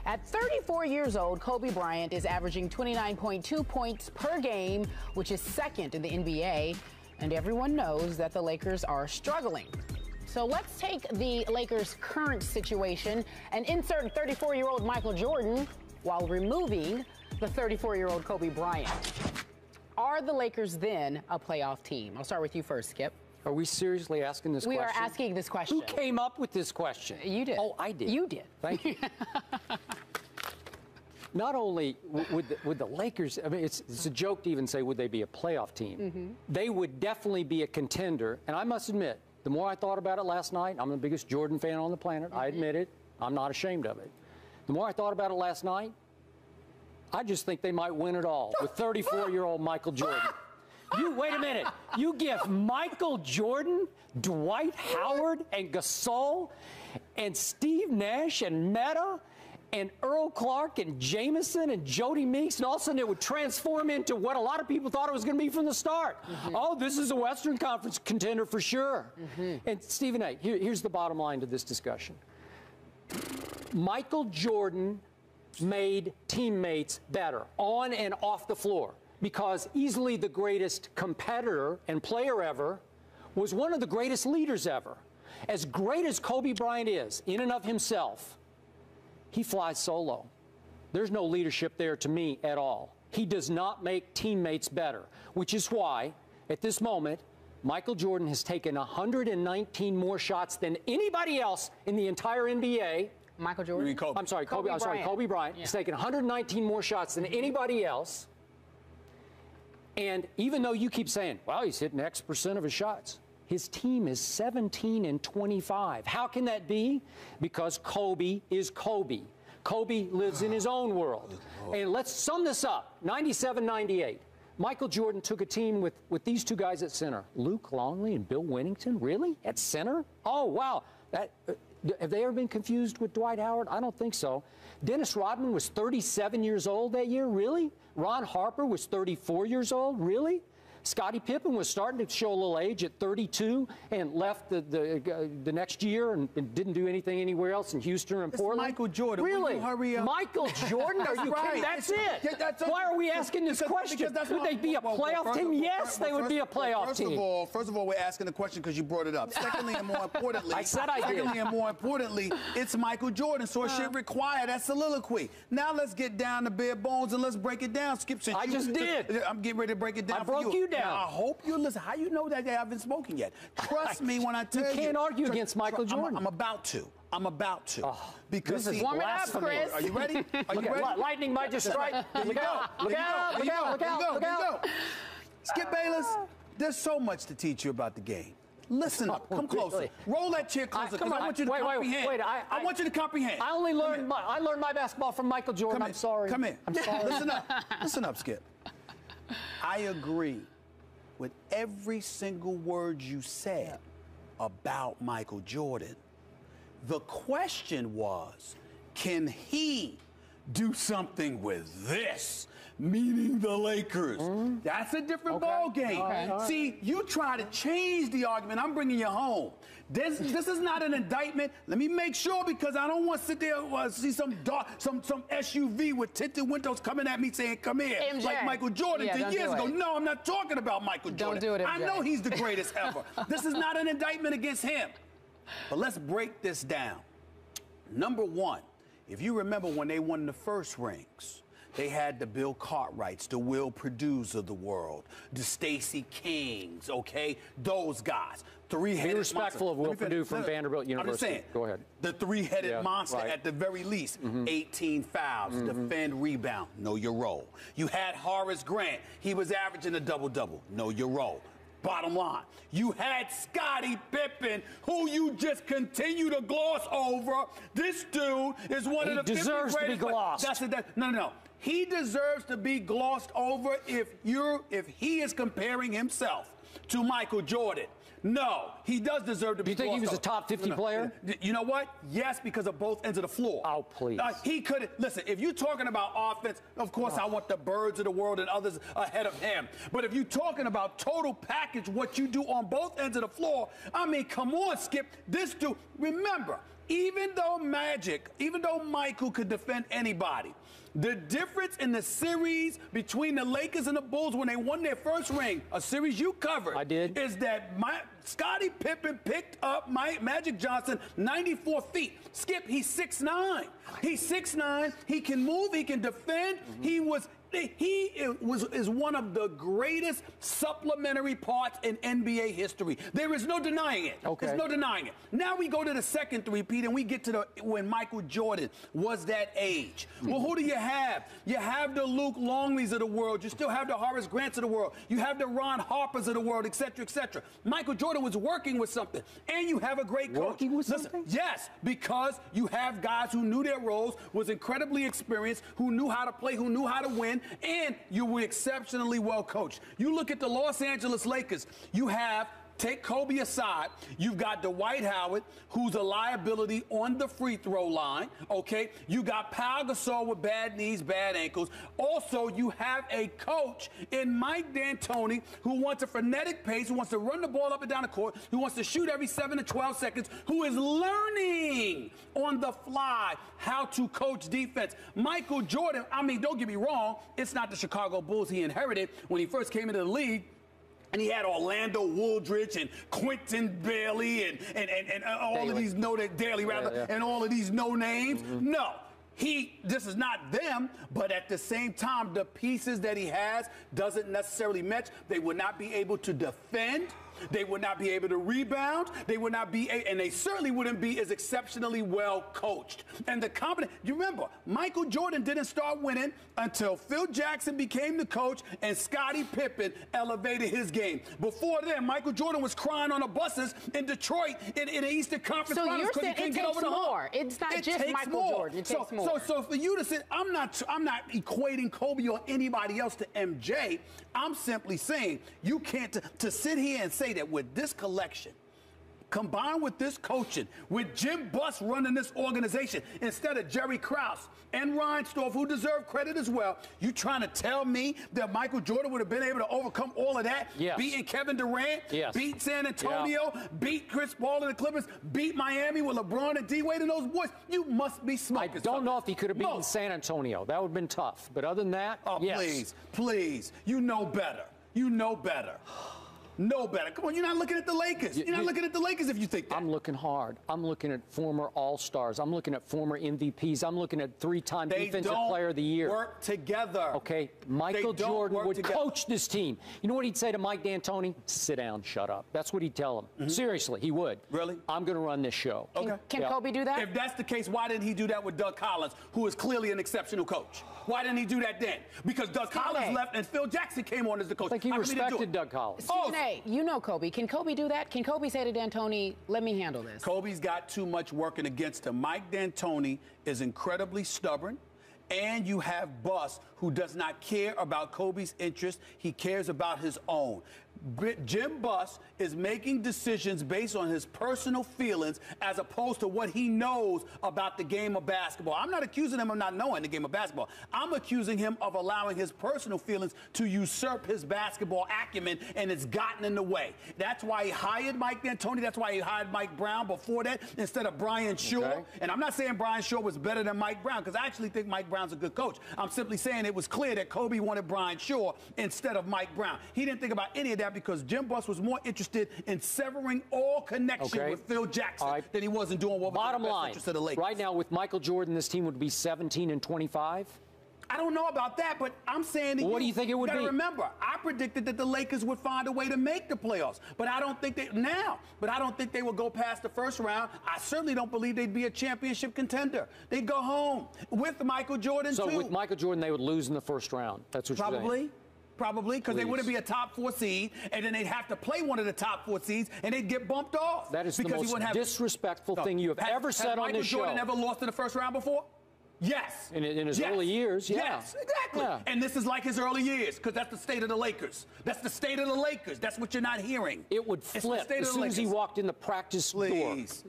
At 34 years old, Kobe Bryant is averaging 29.2 points per game, which is second in the NBA. And everyone knows that the Lakers are struggling. So let's take the Lakers' current situation and insert 34-year-old Michael Jordan while removing the 34-year-old Kobe Bryant. Are the Lakers then a playoff team? I'll start with you first, Skip. Are we seriously asking this question? We are asking this question. Who came up with this question? You did. Oh, I did. You did. Thank you. Not only would the Lakers, I mean, it's a joke to even say would they be a playoff team. Mm-hmm. They would definitely be a contender. And I must admit, the more I thought about it last night, I'm the biggest Jordan fan on the planet. Mm-hmm. I admit it. I'm not ashamed of it. The more I thought about it last night, I just think they might win it all with 34-year-old Michael Jordan. Wait a minute. You give Michael Jordan, Dwight Howard, and Gasol, and Steve Nash, and Metta, and Earl Clark, and Jameson, and Jody Meeks, and all of a sudden it would transform into what a lot of people thought it was going to be from the start. Mm-hmm. Oh, this is a Western Conference contender for sure. Mm-hmm. And Stephen A., here's the bottom line to this discussion. Michael Jordan made teammates better on and off the floor, because easily the greatest competitor and player ever was one of the greatest leaders ever. As great as Kobe Bryant is, in and of himself, he flies solo. There's no leadership there to me at all. He does not make teammates better, which is why, at this moment, Michael Jordan has taken 119 more shots than anybody else in the entire NBA. Michael Jordan? You mean Kobe? I'm sorry, Kobe Bryant. Yeah. He's taken 119 more shots than anybody else. And even though you keep saying, well, he's hitting X percent of his shots, his team is 17 and 25. How can that be? Because Kobe is Kobe. Kobe lives in his own world. And let's sum this up. 97-98. Michael Jordan took a team with these two guys at center. Luke Longley and Bill Winnington, really? At center? Oh, wow. Have they ever been confused with Dwight Howard? I don't think so. Dennis Rodman was 37 years old that year, really? Ron Harper was 34 years old, really? Scottie Pippen was starting to show a little age at 32 and left the next year and didn't do anything anywhere else in Houston or in Portland. Michael Jordan. Really? Hurry up. Michael Jordan? Are you kidding? That's it. Why are we asking this question? Would they be a playoff team? Yes, they would be a playoff team. First of all, we're asking the question because you brought it up. Secondly, and more importantly, I said I did. Secondly, and more importantly, it's Michael Jordan, so it should require that soliloquy. Now let's get down to bare bones and let's break it down. Skip, I just did. I'm getting ready to break it down. I broke you down. Now, I hope you listen. How you know that they haven't spoken yet? Trust me when I tell you. You can't argue against Michael Jordan. I'm about to. I'm about to. Oh, because this is warm it up, Chris. Are you ready? Are you ready? Lightning might just strike. Look out. Look out. Look out. Look out. Look out. Skip Bayless, there's so much to teach you about the game. Listen up. Come closer. Really? Roll that chair closer because I want you to comprehend. Wait, I want you to comprehend. I only learned my basketball from Michael Jordan. I'm sorry. Come here. I'm sorry. Listen up. Listen up, Skip. I agree with every single word you said about Michael Jordan. The question was, can he do something with this? Meaning the Lakers. Mm-hmm. That's a different ball game. Okay. See, you try to change the argument. I'm bringing you home. This is not an indictment. Let me make sure, because I don't want to sit there and see some SUV with tinted windows coming at me saying, "Come here," MJ. like Michael Jordan 10 years ago. It. No, I'm not talking about Michael Jordan. Don't do it, MJ. I know he's the greatest ever. This is not an indictment against him. But let's break this down. Number one, if you remember when they won the first rings, they had the Bill Cartwrights, the Will Perdue's of the world, the Stacey Kings, okay? Those guys. Three-headed Be respectful of Will Perdue from Vanderbilt University. I'm just saying. Go ahead. The three-headed monster at the very least. 18 fouls, defend, rebound, know your role. You had Horace Grant. He was averaging a double-double. Know your role. Bottom line, you had Scottie Pippen, who you just continue to gloss over. This dude is one of the 50 greatest. He deserves to be glossed. No. He deserves to be glossed over if he is comparing himself to Michael Jordan. No, he does deserve to be. Do you think he was a top 50 player? You know what? Yes, because of both ends of the floor. Oh, please. He could listen. If you're talking about offense, of course, I want the Birds of the world and others ahead of him. But if you're talking about total package, what you do on both ends of the floor, I mean, come on, Skip. This dude. Remember, even though Michael could defend anybody, the difference in the series between the Lakers and the Bulls when they won their first ring, a series you covered, I did, is that Scottie Pippen picked up Magic Johnson 94 feet. Skip, he's 6'9". He's 6'9". He can move. He can defend. He is one of the greatest supplementary parts in NBA history. There is no denying it. Okay. There's no denying it. Now we go to the second three-peat, and we get to when Michael Jordan was that age. Well, who do you have? You have the Luke Longleys of the world. You still have the Horace Grants of the world. You have the Ron Harpers of the world, et cetera, et cetera. Michael Jordan was working with something, and you have a great coach. Working with something? Yes, because you have guys who knew their roles, was incredibly experienced, who knew how to play, who knew how to win, and you were exceptionally well coached. You look at the Los Angeles Lakers, you have, take Kobe aside, you've got Dwight Howard, who's a liability on the free throw line, okay? You got Pau Gasol with bad knees, bad ankles. Also, you have a coach in Mike D'Antoni who wants a frenetic pace, who wants to run the ball up and down the court, who wants to shoot every 7 to 12 seconds, who is learning on the fly how to coach defense. Michael Jordan, I mean, don't get me wrong, it's not the Chicago Bulls he inherited when he first came into the league. And he had Orlando Woodridge and Quentin Bailey and all of these and all of these no names. Mm-hmm. No. This is not them, but at the same time, the pieces that he has doesn't necessarily match. They would not be able to defend. They would not be able to rebound. They would not be, and they certainly wouldn't be as exceptionally well coached. And the combination, you remember, Michael Jordan didn't start winning until Phil Jackson became the coach and Scottie Pippen elevated his game. Before then, Michael Jordan was crying on the buses in Detroit in the Eastern Conference Finals because he couldn't get over the hump. It's not just Michael Jordan. It takes more. So for you to say, I'm not equating Kobe or anybody else to MJ. I'm simply saying you can't to sit here and say that with this collection, combined with this coaching, with Jim Buss running this organization instead of Jerry Krause and Reinsdorf, who deserve credit as well, you trying to tell me that Michael Jordan would have been able to overcome all of that? Yes. Beating Kevin Durant, yes. Beat San Antonio, beat Chris Paul and the Clippers, beat Miami with LeBron and D-Wade and those boys? You must be smoking. I don't know if he could have beaten San Antonio. That would have been tough. But other than that, yes. Please. You know better. You know better. No better. Come on, you're not looking at the Lakers. You're not looking at the Lakers if you think that. I'm looking hard. I'm looking at former All-Stars. I'm looking at former MVPs. I'm looking at 3-time Defensive Player of the Year. They don't work together. Okay, Michael Jordan would coach this team. You know what he'd say to Mike D'Antoni? Sit down, shut up. That's what he'd tell him. Mm-hmm. Seriously, he would. Really? I'm going to run this show. Okay. Can Kobe do that? If that's the case, why didn't he do that with Doug Collins, who is clearly an exceptional coach? Why didn't he do that then? Because Doug Collins left and Phil Jackson came on as the coach. I think he respected Doug Collins. Stephen A., you know Kobe. Can Kobe do that? Can Kobe say to D'Antoni, let me handle this? Kobe's got too much working against him. Mike D'Antoni is incredibly stubborn. And you have Buss, who does not care about Kobe's interest. He cares about his own. Jim Buss is making decisions based on his personal feelings as opposed to what he knows about the game of basketball. I'm not accusing him of not knowing the game of basketball. I'm accusing him of allowing his personal feelings to usurp his basketball acumen, and it's gotten in the way. That's why he hired Mike D'Antoni. That's why he hired Mike Brown before that instead of Brian Shaw. Okay. And I'm not saying Brian Shaw was better than Mike Brown, because I actually think Mike Brown's a good coach. I'm simply saying it was clear that Kobe wanted Brian Shaw instead of Mike Brown. He didn't think about any of that because Jim Buss was more interested in severing all connection with Phil Jackson than he was in doing what was in the best interest of the Lakers. Right now, with Michael Jordan, this team would be 17-25. I don't know about that, but I'm saying what do you think it would be? Remember, I predicted that the Lakers would find a way to make the playoffs, but I don't think they will go past the first round. I certainly don't believe they'd be a championship contender. They'd go home with Michael Jordan too. So with Michael Jordan, they would lose in the first round. That's what you're saying. Probably, because they wouldn't be a top 4 seed, and then they'd have to play one of the top 4 seeds, and they'd get bumped off. That is the most disrespectful thing you have ever said on this show. Has Michael Jordan ever lost in the first round before? Yes. In his early years, Yes, exactly. Yeah. And this is like his early years, because that's the state of the Lakers. That's the state of the Lakers. That's what you're not hearing. It would flip as soon as he walked in the practice door.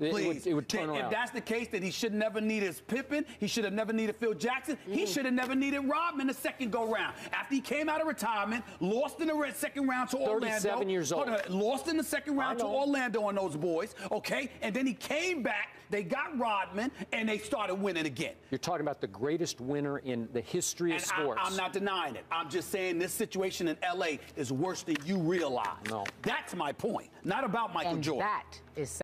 It would turn around. If that's the case, then he should never needed Pippen. He should have never needed Phil Jackson. He should have never needed Rodman the second go-round. After he came out of retirement, lost in the second round to Orlando. 37 years old. Lost in the second round to Orlando on those boys, okay? And then he came back They got Rodman, and they started winning again. You're talking about the greatest winner in the history of sports. I'm not denying it. I'm just saying this situation in L.A. is worse than you realize. No. That's my point. Not about Michael Jordan. That is